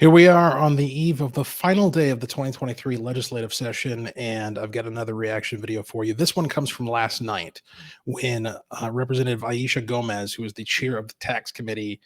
Here we are on the eve of the final day of the 2023 legislative session, and I've got another reaction video for you. This one comes from last night when Representative Aisha Gomez, who is the chair of the tax committee,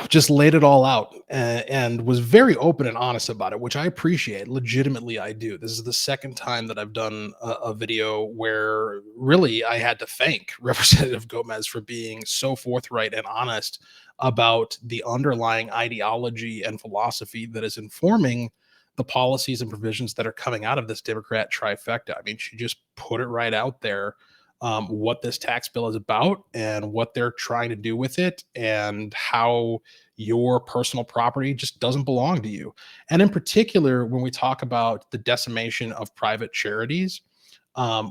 just laid it all out and was very open and honest about it, which I appreciate. Legitimately, I do. This is the second time that I've done a video where really I had to thank Representative Gomez for being so forthright and honest about the underlying ideology and philosophy that is informing the policies and provisions that are coming out of this Democrat trifecta. I mean, she just put it right out there, what this tax bill is about and what they're trying to do with it, and how your personal property just doesn't belong to you. And in particular, when we talk about the decimation of private charities,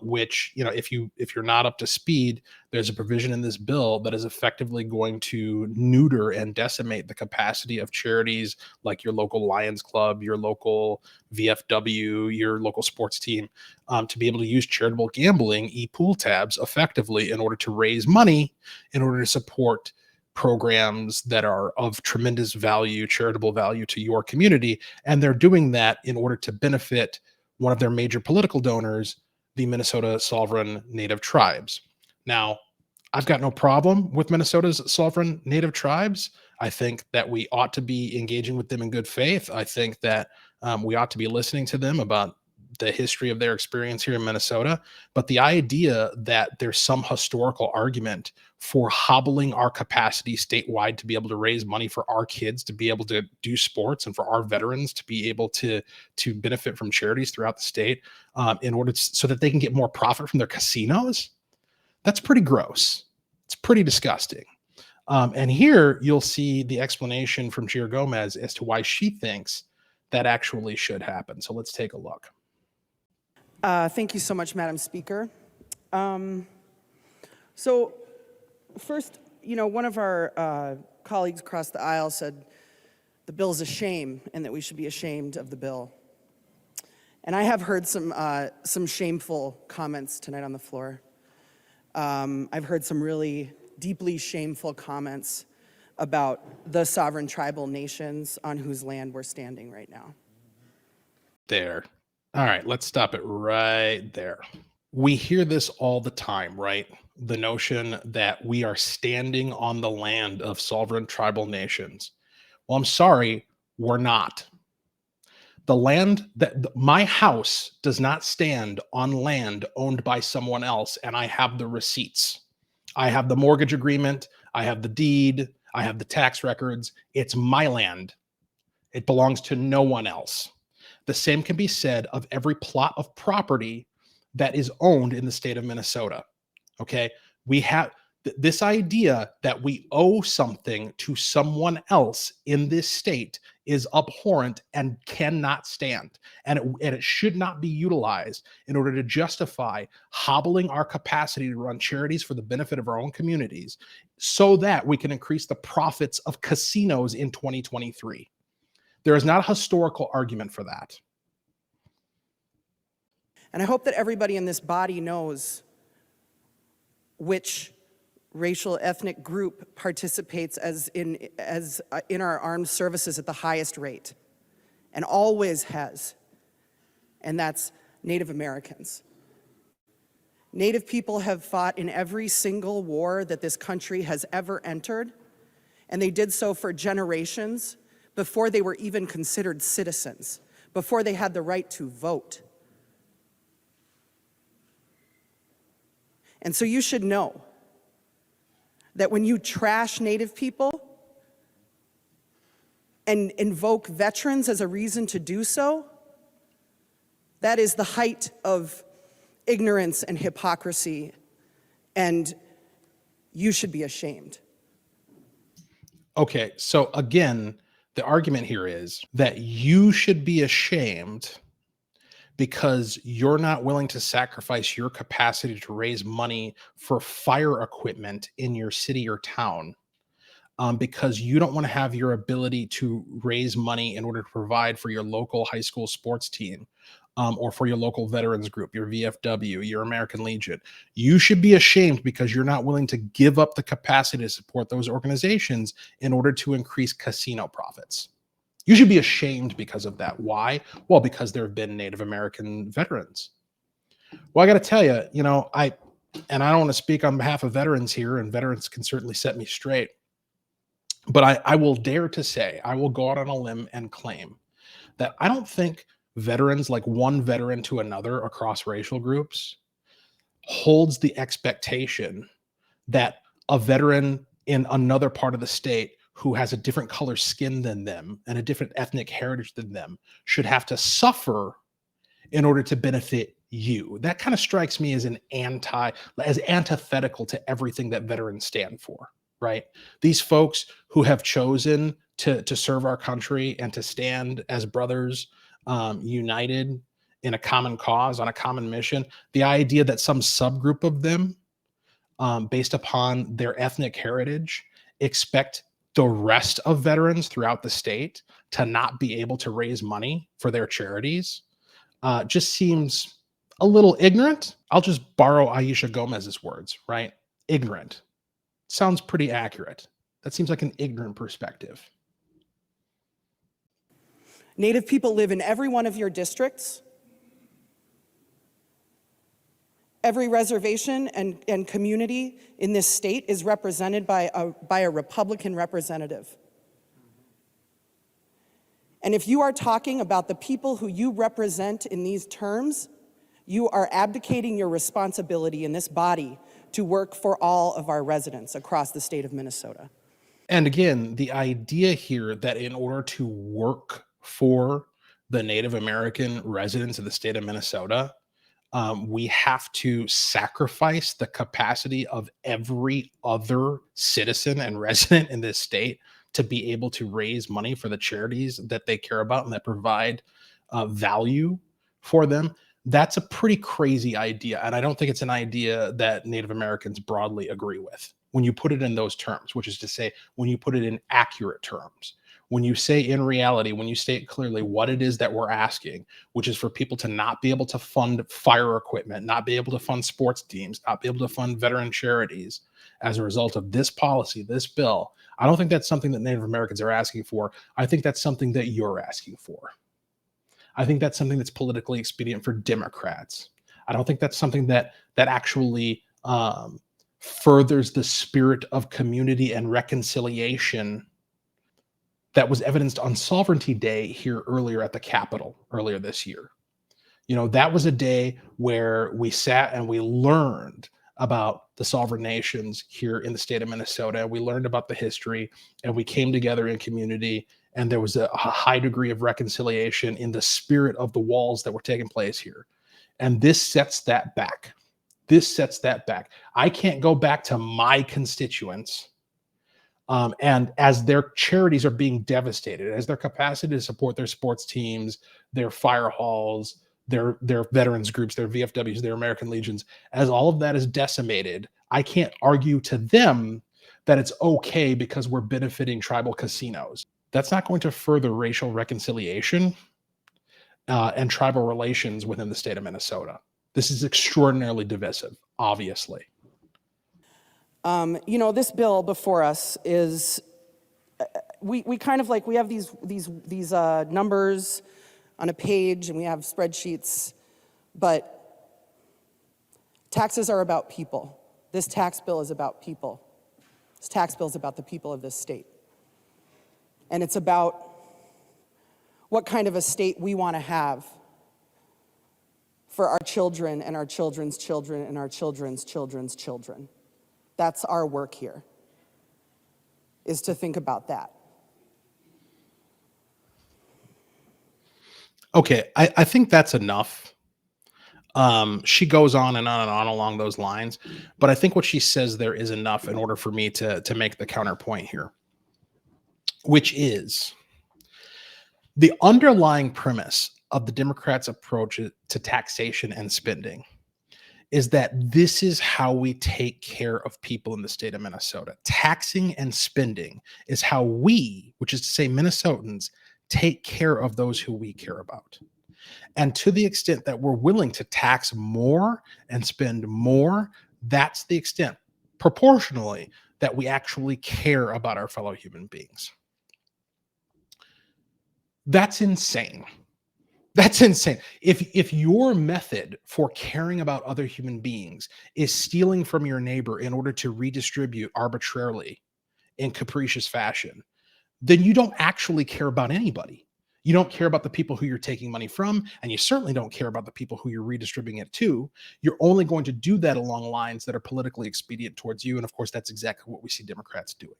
which, if you're not up to speed, there's a provision in this bill that is effectively going to neuter and decimate the capacity of charities like your local Lions Club, your local VFW, your local sports team, to be able to use charitable gambling e-pool tabs effectively in order to raise money, in order to support programs that are of tremendous value, charitable value to your community. And they're doing that in order to benefit one of their major political donors, the Minnesota sovereign native tribes. Now, I've got no problem with Minnesota's sovereign native tribes. I think that we ought to be engaging with them in good faith. I think that we ought to be listening to them about the history of their experience here in Minnesota. But the idea that there's some historical argument for hobbling our capacity statewide to be able to raise money for our kids to be able to do sports and for our veterans to be able to benefit from charities throughout the state, in order so that they can get more profit from their casinos, that's pretty gross. It's pretty disgusting. And here you'll see the explanation from Chair Gomez as to why she thinks that actually should happen. So let's take a look. Thank you so much, Madam Speaker. So first, one of our colleagues across the aisle said the bill is a shame and that we should be ashamed of the bill. And I have heard some shameful comments tonight on the floor. I've heard some really deeply shameful comments about the sovereign tribal nations on whose land we're standing right now. There. All right, let's stop it right there. We hear this all the time, right? The notion that we are standing on the land of sovereign tribal nations. Well, I'm sorry, we're not. The land that my house does not stand on land owned by someone else, and I have the receipts. I have the mortgage agreement, I have the deed, I have the tax records. It's my land. It belongs to no one else. The same can be said of every plot of property that is owned in the state of Minnesota. Okay. We have this idea that we owe something to someone else in this state is abhorrent and cannot stand. And it should not be utilized in order to justify hobbling our capacity to run charities for the benefit of our own communities so that we can increase the profits of casinos in 2023. There is not a historical argument for that. And I hope that everybody in this body knows which racial ethnic group participates in our armed services at the highest rate, and always has, and that's Native Americans. Native people have fought in every single war that this country has ever entered, and they did so for generations before they were even considered citizens, before they had the right to vote. And so you should know that when you trash Native people and invoke veterans as a reason to do so, that is the height of ignorance and hypocrisy, and you should be ashamed. Okay, so again, the argument here is that you should be ashamed because you're not willing to sacrifice your capacity to raise money for fire equipment in your city or town, because you don't want to have your ability to raise money in order to provide for your local high school sports team or for your local veterans group, your VFW, your American Legion. You should be ashamed because you're not willing to give up the capacity to support those organizations in order to increase casino profits. You should be ashamed because of that. Why? Well, because there have been Native American veterans. Well, I got to tell you, and I don't want to speak on behalf of veterans here, and veterans can certainly set me straight, but I will dare to say, I will go out on a limb and claim that I don't think veterans, like one veteran to another across racial groups, holds the expectation that a veteran in another part of the state who has a different color skin than them and a different ethnic heritage than them should have to suffer in order to benefit you. That kind of strikes me as as antithetical to everything that veterans stand for, right? These folks who have chosen to serve our country and to stand as brothers, united in a common cause on a common mission. The idea that some subgroup of them, based upon their ethnic heritage, expect the rest of veterans throughout the state to not be able to raise money for their charities just seems a little ignorant. I'll just borrow Aisha Gomez's words, right? Ignorant. Sounds pretty accurate. That seems like an ignorant perspective. Native people live in every one of your districts. Every reservation and community in this state is represented by a Republican representative. And if you are talking about the people who you represent in these terms, you are abdicating your responsibility in this body to work for all of our residents across the state of Minnesota. And again, the idea here that in order to work for the Native American residents of the state of Minnesota, we have to sacrifice the capacity of every other citizen and resident in this state to be able to raise money for the charities that they care about and that provide value for them. That's a pretty crazy idea. And I don't think it's an idea that Native Americans broadly agree with when you put it in those terms, which is to say, when you put it in accurate terms. When you say in reality, when you state clearly what it is that we're asking, which is for people to not be able to fund fire equipment, not be able to fund sports teams, not be able to fund veteran charities as a result of this policy, this bill, I don't think that's something that Native Americans are asking for. I think that's something that you're asking for. I think that's something that's politically expedient for Democrats. I don't think that's something that actually furthers the spirit of community and reconciliation that was evidenced on Sovereignty Day here earlier at the Capitol earlier this year. That was a day where we sat and we learned about the sovereign nations here in the state of Minnesota. We learned about the history and we came together in community, and there was a high degree of reconciliation in the spirit of the walls that were taking place here. And this sets that back. I can't go back to my constituents and as their charities are being devastated, as their capacity to support their sports teams, their fire halls, their veterans groups, their VFWs, their American Legions, as all of that is decimated, I can't argue to them that it's okay because we're benefiting tribal casinos. That's not going to further racial reconciliation and tribal relations within the state of Minnesota. This is extraordinarily divisive, obviously. This bill before us is, we kind of like, we have these numbers on a page and we have spreadsheets, but taxes are about people. This tax bill is about people. This tax bill is about the people of this state. And it's about what kind of a state we want to have for our children and our children's children and our children's children's children. That's our work here, is to think about that. Okay, I think that's enough. She goes on and on and on along those lines, but I think what she says there is enough in order for me to make the counterpoint here, which is the underlying premise of the Democrats' approach to taxation and spending is that this is how we take care of people in the state of Minnesota. Taxing and spending is how we, which is to say Minnesotans, take care of those who we care about. And to the extent that we're willing to tax more and spend more, that's the extent proportionally that we actually care about our fellow human beings. That's insane. That's insane. If your method for caring about other human beings is stealing from your neighbor in order to redistribute arbitrarily in capricious fashion, then you don't actually care about anybody. You don't care about the people who you're taking money from, and you certainly don't care about the people who you're redistributing it to. You're only going to do that along lines that are politically expedient towards you. And of course, that's exactly what we see Democrats doing.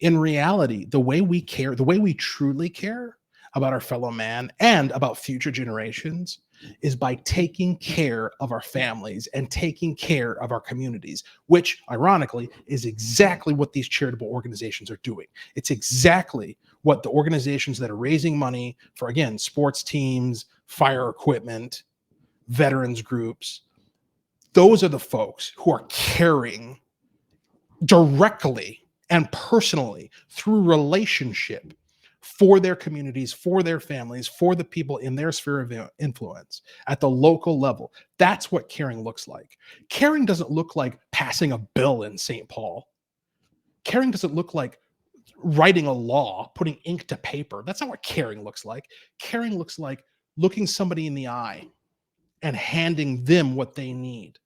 In reality, the way we care, the way we truly care about our fellow man and about future generations is by taking care of our families and taking care of our communities, which ironically is exactly what these charitable organizations are doing. It's exactly what the organizations that are raising money for, again, sports teams, fire equipment, veterans groups, those are the folks who are caring directly and personally through relationship for their communities, for their families, for the people in their sphere of influence at the local level. That's what caring looks like. Caring doesn't look like passing a bill in St. Paul. Caring doesn't look like writing a law, putting ink to paper. That's not what caring looks like. Caring looks like looking somebody in the eye and handing them what they need,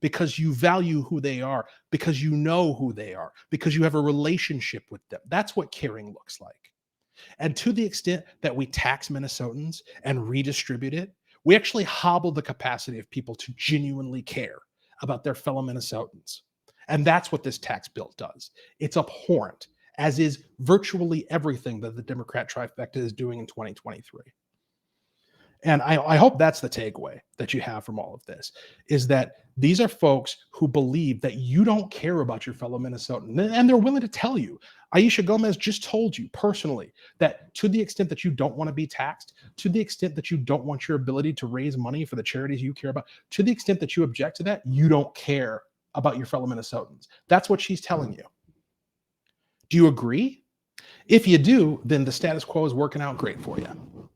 because you value who they are, because you know who they are, because you have a relationship with them. That's what caring looks like. And to the extent that we tax Minnesotans and redistribute it, we actually hobble the capacity of people to genuinely care about their fellow Minnesotans. And that's what this tax bill does. It's abhorrent, as is virtually everything that the Democrat trifecta is doing in 2023. And I hope that's the takeaway that you have from all of this, is that these are folks who believe that you don't care about your fellow Minnesotan, and they're willing to tell you. Aisha Gomez just told you personally that to the extent that you don't want to be taxed, to the extent that you don't want your ability to raise money for the charities you care about, to the extent that you object to that, you don't care about your fellow Minnesotans. That's what she's telling you. Do you agree? If you do, then the status quo is working out great for you.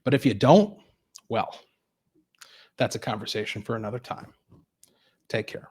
But if you don't, well, that's a conversation for another time. Take care.